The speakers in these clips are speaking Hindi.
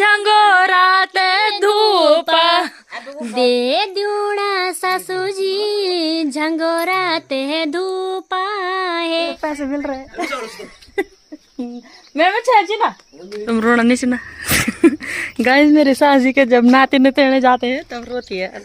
झंगोराते धूप दे दूना सासूजी झंगोराते धूप है। पैसे मिल रहे हैं। मैं चाची ना तुम रोना नहीं सुना। गाइस मेरे सासी के जब नाते नतेड़े जाते हैं तब रोती है।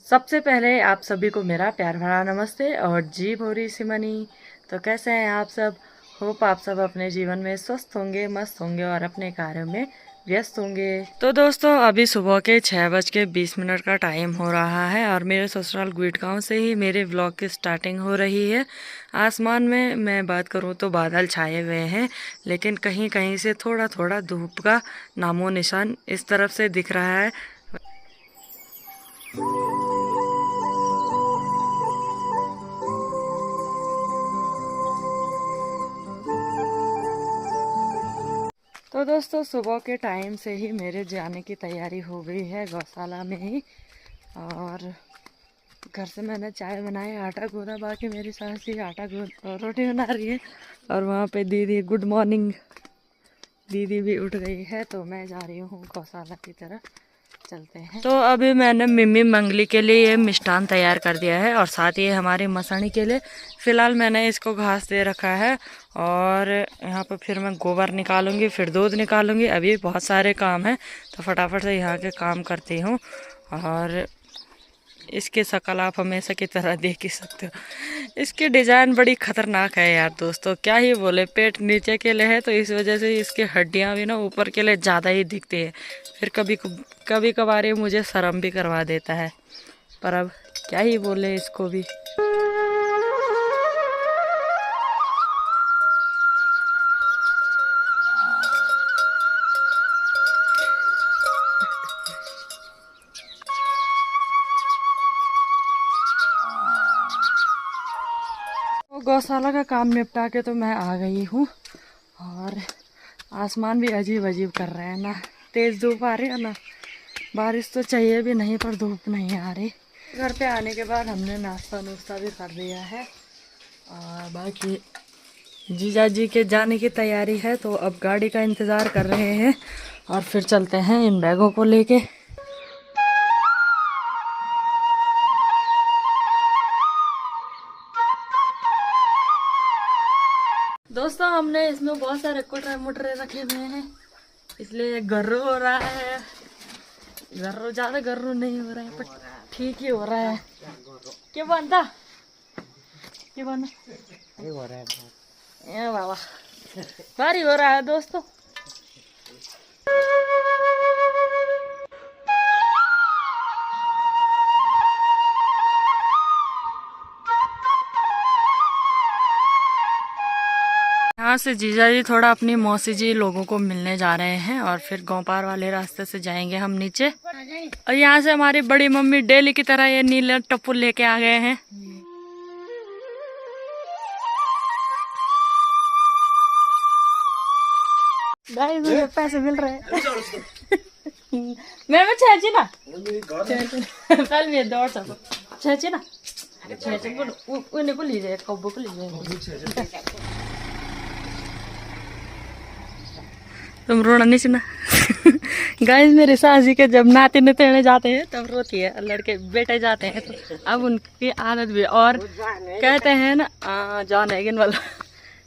सबसे पहले आप सभी को मेरा प्यार भरा नमस्ते और जी भोरी सिमनी। तो कैसे हैं आप सब? होप आप सब अपने जीवन में स्वस्थ होंगे, मस्त होंगे और अपने कार्यों में व्यस्त होंगे। तो दोस्तों अभी सुबह के 6:20 का टाइम हो रहा है और मेरे ससुराल गुड़गांव से ही मेरे व्लॉग की स्टार्टिंग हो रही है। आसमान में मैं बात करूं तो बादल छाए हुए हैं, लेकिन कहीं कहीं से थोड़ा थोड़ा धूप का नामो निशान इस तरफ से दिख रहा है। तो दोस्तों सुबह के टाइम से ही मेरे जाने की तैयारी हो गई है गौशाला में ही। और घर से मैंने चाय बनाई, आटा गूंदा, बाकी मेरी सास ही आटा गूंद रोटी बना रही है। और वहाँ पे दीदी, गुड मॉर्निंग, दीदी भी उठ गई है। तो मैं जा रही हूँ गौशाला की तरफ, चलते हैं। तो अभी मैंने मिम्मी मंगली के लिए ये मिष्ठान तैयार कर दिया है और साथ ही हमारी मसानी के लिए फ़िलहाल मैंने इसको घास दे रखा है। और यहाँ पर फिर मैं गोबर निकालूंगी, फिर दूध निकालूंगी। अभी बहुत सारे काम हैं तो फटाफट से यहाँ के काम करती हूँ। और इसकी शक्ल आप हमेशा की तरह देख ही सकते हो। इसकी डिज़ाइन बड़ी ख़तरनाक है यार दोस्तों, क्या ही बोले। पेट नीचे के लिए है तो इस वजह से इसकी हड्डियाँ भी ना ऊपर के लिए ज़्यादा ही दिखती है। फिर कभी कभार ये मुझे शर्म भी करवा देता है, पर अब क्या ही बोले इसको भी। गौशाला का काम निपटा के तो मैं आ गई हूँ और आसमान भी अजीब अजीब कर रहे हैं ना। तेज़ धूप आ रही है ना, बारिश तो चाहिए भी नहीं पर धूप नहीं आ रही। घर पे आने के बाद हमने नाश्ता नुश्ता भी कर लिया है और बाकी जीजा जी के जाने की तैयारी है। तो अब गाड़ी का इंतज़ार कर रहे हैं और फिर चलते हैं इन बैगों को लेके। दोस्तों हमने इसमें बहुत सारे कुटरे मुटरे रखे हुए हैं, इसलिए गर्रू हो रहा है। गर्रू ज़्यादा गर्रू नहीं हो रहा है पर ठीक ही हो रहा है। क्या बनता क्या बना ये बाबा, भारी हो रहा है दोस्तों। यहाँ से जीजा जी थोड़ा अपनी मौसी जी लोगों को मिलने जा रहे हैं और फिर गांव पार वाले रास्ते से जाएंगे हम नीचे। और यहाँ से हमारी बड़ी मम्मी डेली की तरह ये नीले टप्पू लेके आ गए हैं। मुझे पैसे मिल रहे हैं। मैं चाची ना कल भी दौड़ सको चाची ना को लीजिए, कब्बो को लीजिए। तुम रोना नहीं सुना। गाइस मेरे सासी के जब नाते नतेड़े जाते हैं तब रोती है, लड़के बेटे जाते हैं तो अब उनकी आदत भी। और कहते हैं ना जॉन हैगन वाला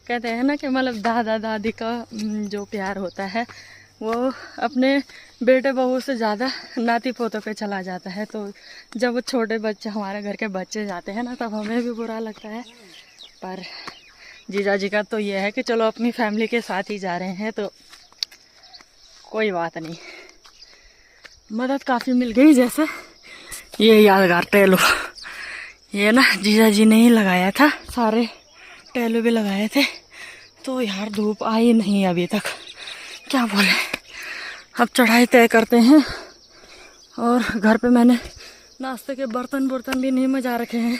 कहते हैं ना कि मतलब दादा दादी का जो प्यार होता है वो अपने बेटे बहू से ज़्यादा नाती पोतों पे चला जाता है। तो जब वो छोटे बच्चे, हमारे घर के बच्चे जाते हैं ना, तब हमें भी बुरा लगता है। पर जीजा जी का तो ये है कि चलो अपनी फैमिली के साथ ही जा रहे हैं तो कोई बात नहीं, मदद काफ़ी मिल गई। जैसे ये यादगार टेलो, ये ना जीजा जी ने ही लगाया था, सारे टेलो भी लगाए थे। तो यार धूप आई नहीं अभी तक, क्या बोले। अब चढ़ाई तय करते हैं और घर पे मैंने नाश्ते के बर्तन भी नहीं मजा रखे हैं,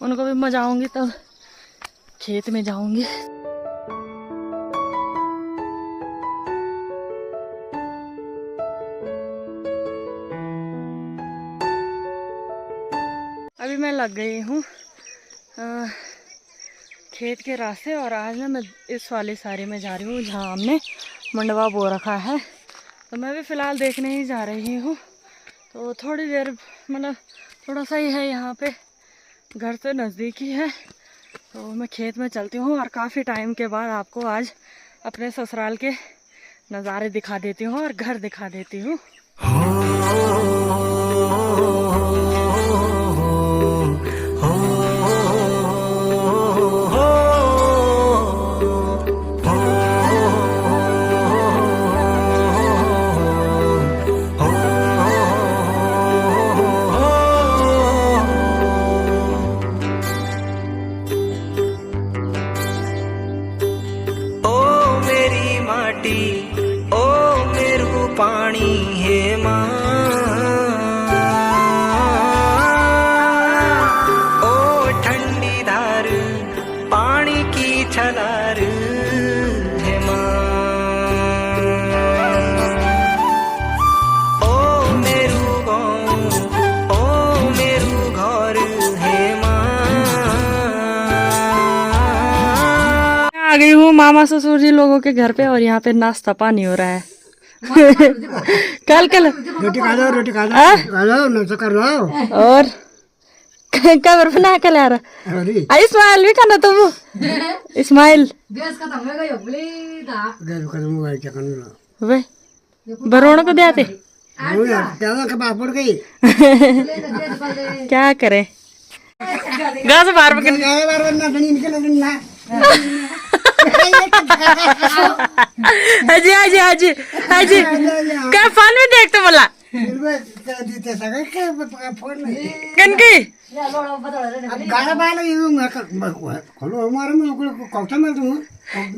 उनको भी मजाऊंगी तब खेत में जाऊंगी। अभी मैं लग गई हूँ खेत के रास्ते, और आज ना मैं इस वाली साड़ी में जा रही हूँ जहाँ हमने मंडवा बो रखा है। तो मैं भी फ़िलहाल देखने ही जा रही हूँ। तो थोड़ी देर मतलब थोड़ा सा ही है, यहाँ पे घर से नज़दीक ही है। तो मैं खेत में चलती हूँ और काफ़ी टाइम के बाद आपको आज अपने ससुराल के नज़ारे दिखा देती हूँ और घर दिखा देती हूँ। आ गई हूँ मामा ससुर जी लोगों के घर पे, और यहाँ पे नाश्ता पानी हो रहा है। कल रोटी खा लो नाश्ता कर लो। और कबर बना के ला रहा इस्माइल भी खाना तुम इस्माइल वे बरोड़ को देते क्या करे गाँव से बाहर हाजी हाजी हाजी हाजी क्या फोन में देखते बोला कनकी गाना बालो ये खोलो हमारे में कौटा में तुम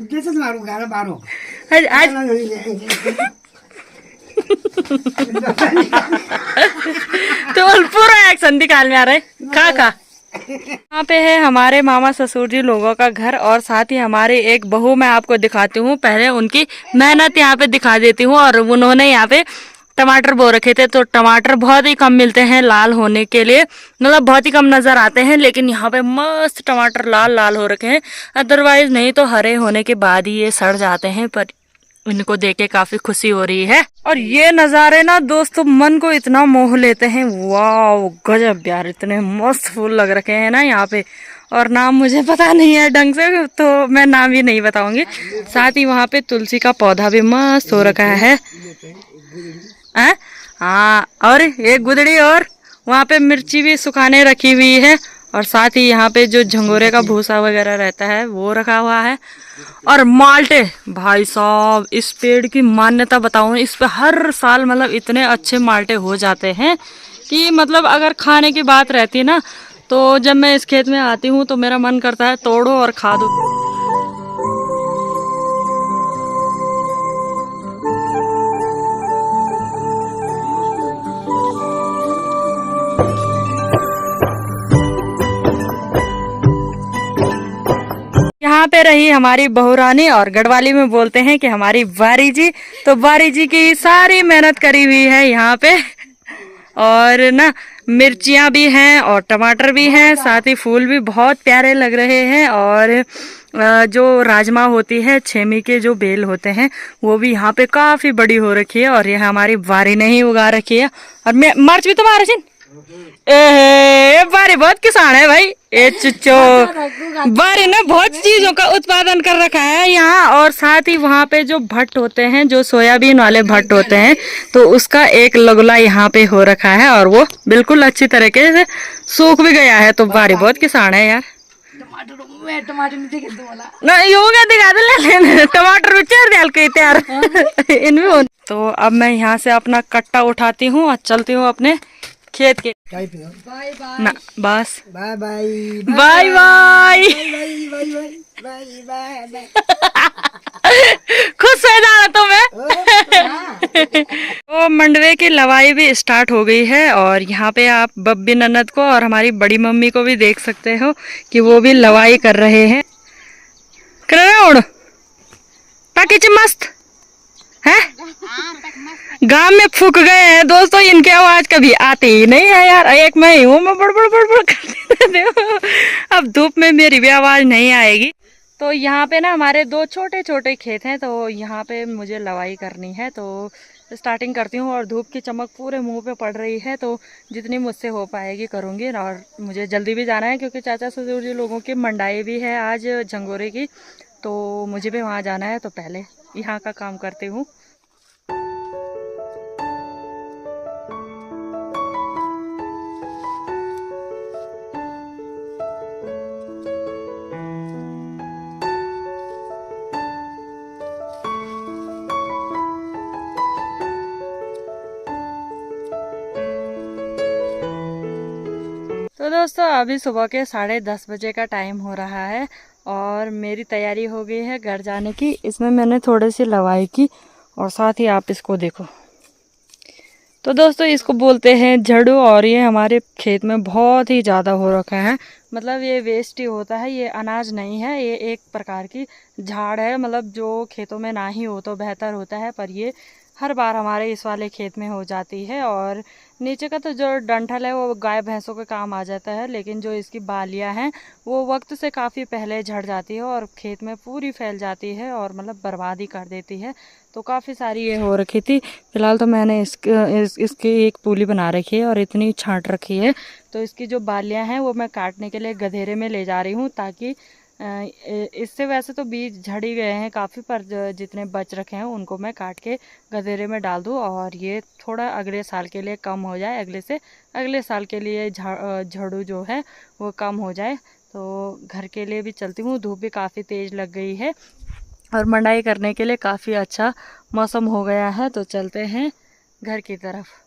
कैसे मारू गाना बालो आज तो पूरा एक्शन निकाल में आ रहा है खा यहाँ पे है हमारे मामा ससुर जी लोगों का घर, और साथ ही हमारी एक बहू मैं आपको दिखाती हूँ। पहले उनकी मेहनत यहाँ पे दिखा देती हूँ। और उन्होंने यहाँ पे टमाटर बो रखे थे, तो टमाटर बहुत ही कम मिलते हैं लाल होने के लिए, मतलब बहुत ही कम नजर आते हैं। लेकिन यहाँ पे मस्त टमाटर लाल लाल हो रखे हैं, अदरवाइज नहीं तो हरे होने के बाद ही ये सड़ जाते हैं। पर इनको देख के काफी खुशी हो रही है। और ये नज़ारे ना दोस्तों मन को इतना मोह लेते हैं, वाह गजब यार, इतने मस्त फूल लग रखे हैं ना यहाँ पे। और नाम मुझे पता नहीं है ढंग से, तो मैं नाम भी नहीं बताऊंगी। साथ ही वहाँ पे तुलसी का पौधा भी मस्त हो रखा है। हाँ, और एक गुदड़ी, और वहाँ पे मिर्ची भी सुखाने रखी हुई है। और साथ ही यहाँ पे जो झंगोरे का भूसा वगैरह रहता है वो रखा हुआ है। और माल्टे भाई साहब, इस पेड़ की मान्यता बताऊं, इस पे हर साल मतलब इतने अच्छे माल्टे हो जाते हैं कि मतलब अगर खाने की बात रहती है ना, तो जब मैं इस खेत में आती हूँ तो मेरा मन करता है तोड़ो और खा दो। यहाँ पे रही हमारी बहुरानी, और गढ़वाली में बोलते हैं कि हमारी बारी जी। तो बारी जी की सारी मेहनत करी हुई है यहाँ पे। और ना मिर्चियाँ भी हैं और टमाटर भी हैं, साथ ही फूल भी बहुत प्यारे लग रहे हैं। और जो राजमा होती है, छेमी के जो बेल होते हैं, वो भी यहाँ पे काफी बड़ी हो रखी है। और ये हमारी बारी ने ही उगा रखी है। और मिर्च भी तुम्हारे छिन बारी बहुत किसान है भाई। ए चुच्चो, बारी ने बहुत चीजों का उत्पादन कर रखा है यहाँ। और साथ ही वहाँ पे जो भट्ट होते हैं, जो सोयाबीन वाले भट्ट होते हैं, तो उसका एक लगुला यहाँ पे हो रखा है, और वो बिल्कुल अच्छी तरीके से सूख भी गया है। तो बारी बहुत किसान है यार। टमाटर नहीं होगा दिखा दे, टमाटर डाल के तैयार इनमें। तो अब मैं यहाँ से अपना कट्टा उठाती हूँ और चलती हूँ अपने खेत के चाय पियो। ना बस bye bye bye bye bye bye. खुश हो जाना तुम्हें। तो मंडवे की लवाई भी स्टार्ट हो गई है और यहाँ पे आप बब्बी ननद को और हमारी बड़ी मम्मी को भी देख सकते हो कि वो भी लवाई कर रहे हैं। करोड़ बाकी मस्त है। गांव में फूक गए हैं दोस्तों, इनकी आवाज कभी आती ही नहीं है यार। एक मैं ही हूँ, मैं बड़ करते हो। अब धूप में मेरी भी आवाज नहीं आएगी। तो यहाँ पे ना हमारे 2 छोटे छोटे खेत हैं, तो यहाँ पे मुझे लवाई करनी है। तो स्टार्टिंग करती हूँ और धूप की चमक पूरे मुंह पे पड़ रही है, तो जितनी मुझसे हो पाएगी करूँगी। और मुझे जल्दी भी जाना है क्योंकि चाचा ससुर जी लोगों की मंडाई भी है आज झंगोरे की, तो मुझे भी वहाँ जाना है। तो पहले यहाँ का काम करती हूँ। तो दोस्तों अभी सुबह के 10:30 बजे का टाइम हो रहा है और मेरी तैयारी हो गई है घर जाने की। इसमें मैंने थोड़ी सी लवाई की और साथ ही आप इसको देखो। तो दोस्तों इसको बोलते हैं झड़ू और ये हमारे खेत में बहुत ही ज़्यादा हो रखा है। मतलब ये वेस्ट ही होता है, ये अनाज नहीं है, ये एक प्रकार की झाड़ है। मतलब जो खेतों में ना ही हो तो बेहतर होता है, पर ये हर बार हमारे इस वाले खेत में हो जाती है। और नीचे का तो जो डंठल है वो गाय भैंसों के काम आ जाता है, लेकिन जो इसकी बालियां हैं वो वक्त से काफ़ी पहले झड़ जाती है और खेत में पूरी फैल जाती है और मतलब बर्बाद ही कर देती है। तो काफ़ी सारी ये हो रखी थी। फिलहाल तो मैंने इसकी एक पूली बना रखी है और इतनी छांट रखी है। तो इसकी जो बालियां हैं वो मैं काटने के लिए गधेरे में ले जा रही हूँ, ताकि इससे वैसे तो बीज झड़ ही गए हैं काफ़ी, पर जितने बच रखे हैं उनको मैं काट के गधेरे में डाल दूँ और ये थोड़ा अगले साल के लिए कम हो जाए, अगले साल के लिए झड़ू जो है वो कम हो जाए। तो घर के लिए भी चलती हूँ। धूप भी काफ़ी तेज़ लग गई है और मंडाई करने के लिए काफ़ी अच्छा मौसम हो गया है। तो चलते हैं घर की तरफ।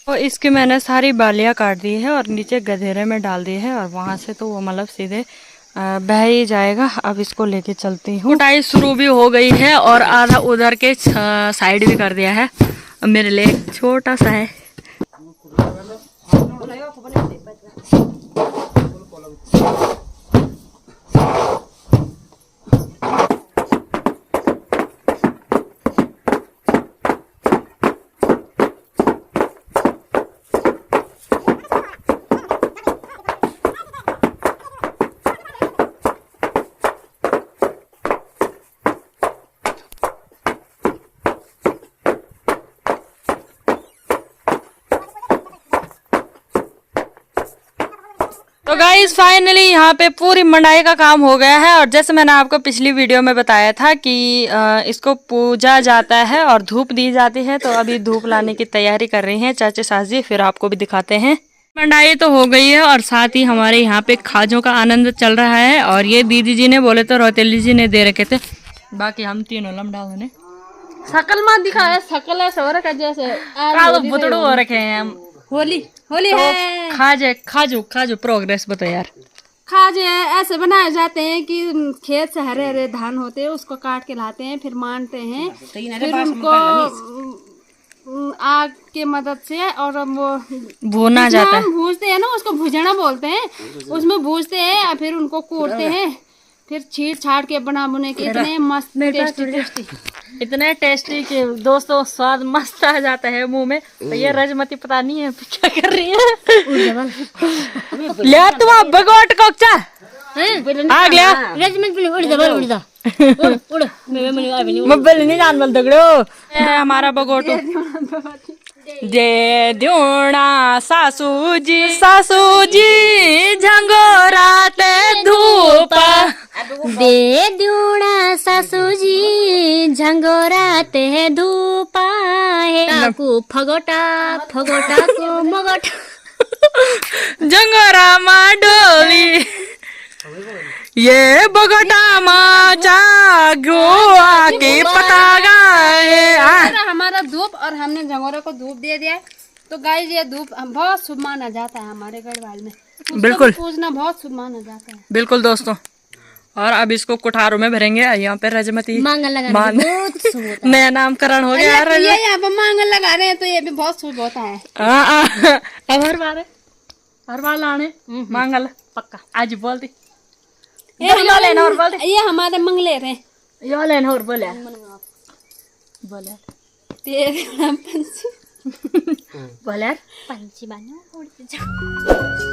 और इसकी मैंने सारी बालियाँ काट दी है और नीचे गधेरे में डाल दी है और वहाँ से तो वो मतलब सीधे बह ही जाएगा। अब इसको लेके चलती हूँ। कुटाई शुरू भी हो गई है और आधा उधर के साइड भी कर दिया है। अब मेरे लिए छोटा सा है। तो गाइस फाइनली यहाँ पे पूरी मंडाई का काम हो गया है और जैसे मैंने आपको पिछली वीडियो में बताया था कि इसको पूजा जाता है और धूप दी जाती है। तो अभी धूप लाने की तैयारी कर रही हैं चाचा सास जी, फिर आपको भी दिखाते हैं। मंडाई तो हो गई है और साथ ही हमारे यहाँ पे खाजों का आनंद चल रहा है। और ये दीदी जी ने बोले तो रोतेली जी ने दे रखे थे, बाकी हम तीनों लमडा ने सकल मत दिखाया, सकल है सवर का जैसे बुतड़ू हो रखे हैं हम। होली तो है। खाजू प्रोग्रेस बताओ यार। खाजे ऐसे बनाए जाते हैं कि खेत से हरे हरे धान होते हैं, उसको काट के लाते हैं, फिर मानते हैं, फिर उनको आग के मदद से और वो भूना जाता है। भूजते हैं ना, उसको भुजना बोलते हैं। उसमें भूजते हैं और फिर उनको कूटते हैं, फिर छीट छाट के बना के इतने मस्त टेस्टी इतने टेस्टी के दोस्तों स्वाद मस्त आ जाता है मुंह में। तो ये रजमती पता नहीं है क्या कर रही है। लिया तुम भगवट कोकचा आ गया मोबाइल नहीं जान बोल दगड़ो। हमारा बगोटू दे द्योणा सासू जी झंगोराते धूपा दे द्योणा सासू जी झंगोराते धूपा है टाकू फगोटा को मगोटा झंगोरा मा डोली ये बगटा माचा गोवा के पता गए। हमारा धूप और हमने झंगोरा को धूप दे दिया है। तो गाइस ये धूप बहुत शुभ माना जाता है हमारे गढ़वाल में। बिल्कुल पूजना बहुत शुभ माना जाता है। बिल्कुल दोस्तों। और अब इसको कुठारों में भरेंगे। यहाँ पे रजमती नया नामकरण हो गया। ये यहाँ पे मांगल लगा रहे हैं तो ये भी बहुत शुभ होता है। अब हर बार लाने मांगल पक्का आज बोल दी। ये हमारे मंगले रहे यो लेना और बोले बोले तेरे पंछी बोले पंछी बनो उड़ते जाओ।